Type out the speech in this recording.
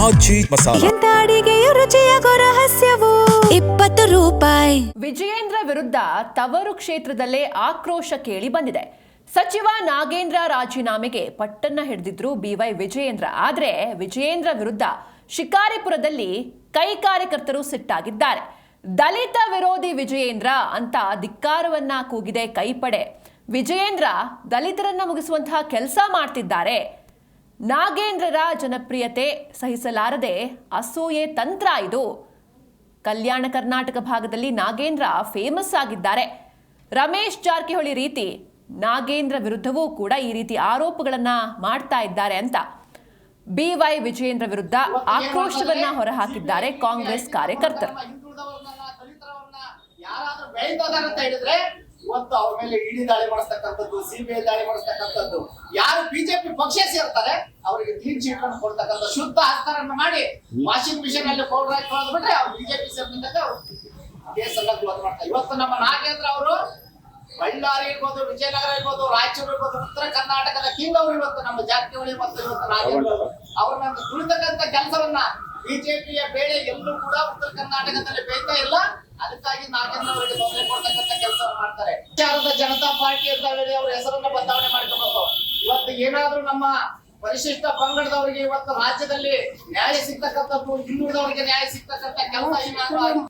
ಆಚಿ ಮಸಾಲ. ಎಂತ ಅಡಿಗೆಯ ರುಚಿಯಾಗೋ ರಹಸ್ಯವು 20 ರೂಪಾಯಿ. ವಿಜಯೇಂದ್ರ ವಿರುದ್ಧ ತವರು ಕ್ಷೇತ್ರದಲ್ಲೇ ಆಕ್ರೋಶ ಕೇಳಿ ಬಂದಿದೆ. ಸಚಿವ ನಾಗೇಂದ್ರ ರಾಜೀನಾಮೆಗೆ ಪಟ್ಟನ್ನ ಹಿಡಿದಿದ್ರು ಬಿವೈ ವಿಜಯೇಂದ್ರ. ಆದ್ರೆ ವಿಜಯೇಂದ್ರ ವಿರುದ್ಧ ಶಿಕಾರಿಪುರದಲ್ಲಿ ಕೈ ಕಾರ್ಯಕರ್ತರು ಸಿಟ್ಟಾಗಿದ್ದಾರೆ. ದಲಿತ ವಿರೋಧಿ ವಿಜಯೇಂದ್ರ ಅಂತ ಧಿಕ್ಕಾರವನ್ನ ಕೂಗಿದೆ ಕೈಪಡೆ. ವಿಜಯೇಂದ್ರ ದಲಿತರನ್ನ ಮುಗಿಸುವಂತಹ ಕೆಲಸ ಮಾಡ್ತಿದ್ದಾರೆ. ನಾಗೇಂದ್ರರ ಜನಪ್ರಿಯತೆ ಸಹಿಸಲಾರದೆ ಅಸೂಯೆ ತಂತ್ರ ಇದು. ಕಲ್ಯಾಣ ಕರ್ನಾಟಕ ಭಾಗದಲ್ಲಿ ನಾಗೇಂದ್ರ ಫೇಮಸ್ ಆಗಿದ್ದಾರೆ. ರಮೇಶ್ ಜಾರಕಿಹೊಳಿ ರೀತಿ ನಾಗೇಂದ್ರ ವಿರುದ್ಧವೂ ಕೂಡ ಈ ರೀತಿ ಆರೋಪಗಳನ್ನ ಮಾಡ್ತಾ ಇದ್ದಾರೆ ಅಂತ ಬಿವೈ ವಿಜಯೇಂದ್ರ ವಿರುದ್ಧ ಆಕ್ರೋಶವನ್ನ ಹೊರಹಾಕಿದ್ದಾರೆ ಕಾಂಗ್ರೆಸ್ ಕಾರ್ಯಕರ್ತರು. ಇವತ್ತು ಅವ್ರ ಮೇಲೆ ಇಡಿ ದಾಳಿ ಮಾಡಿಸ್ತಕ್ಕಂಥದ್ದು, ಸಿಬಿಐ ದಾಳಿ ಮಾಡಿಸ್ತಕ್ಕಂಥದ್ದು, ಯಾರು ಬಿಜೆಪಿ ಪಕ್ಷ ಸೇರ್ತಾರೆ ಅವರಿಗೆ ಕ್ಲೀನ್ ಚೀಟ್ ಕೊಡ್ತಕ್ಕಂಥ ಶುದ್ಧ ಹಸ್ತಾರನ್ನ ಮಾಡಿ ವಾಷಿಂಗ್ ಮಿಷಿನ್ ಅಲ್ಲಿ ಪೌಡರ್ ಹಾಕಿ ಹೊಡೆದ್ಬಿಟ್ರೆ ಅವ್ರು ಬಿಜೆಪಿ ಸೇರಿದಂತೆ ಅವರು ಕೇಸನ್ನ ಕ್ಲೋಸ್ ಮಾಡ್ತಾರೆ. ಇವತ್ತು ನಮ್ಮ ನಾಗೇಂದ್ರ ಅವರು ಬಳ್ಳಾರಿ ಇರ್ಬೋದು, ವಿಜಯನಗರ ಇರ್ಬೋದು, ರಾಯಚೂರು ಇರ್ಬೋದು, ಉತ್ತರ ಕರ್ನಾಟಕದ ಕಿಂಗ್ ಅವರು ಇವತ್ತು ನಮ್ಮ ಜಾರಕಿಹೊಳಿ ಮತ್ತು ಇವತ್ತು ನಾಗೇಂದ್ರ ಅವ್ರನ್ನ ತುಳಿತಕ್ಕಂಥ ಕೆಲಸವನ್ನ ಬಿಜೆಪಿಯ ಬೇಳೆ ಎಲ್ಲೂ ಕೂಡ ಉತ್ತರ ಕರ್ನಾಟಕದಲ್ಲಿ ಬೇಯ್ತಾ ಇಲ್ಲ. ಅದಕ್ಕಾಗಿ ನಾಗೇಂದ್ರ ಅವರಿಗೆ ತೊಂದರೆ ಕೊಡ್ತಕ್ಕಂಥ ಕೆಲಸವನ್ನು ಮಾಡ್ತಾರೆ. ಭಾರತೀಯ ಜನತಾ ಪಾರ್ಟಿ ಅಂತ ಹೇಳಿ ಅವ್ರ ಹೆಸರನ್ನ ಬದಲಾವಣೆ ಮಾಡ್ಕೋಬೇಕು. ಇವತ್ತು ಏನಾದ್ರೂ ನಮ್ಮ ಪರಿಶಿಷ್ಟ ಪಂಗಡದವರಿಗೆ ಇವತ್ತು ರಾಜ್ಯದಲ್ಲಿ ನ್ಯಾಯ ಸಿಗ್ತಕ್ಕಂಥದ್ದು, ಹಿಂದುಳಿದವರಿಗೆ ನ್ಯಾಯ ಸಿಗ್ತಕ್ಕಂಥ ಕೆಲಸ ಏನಾದ್ರು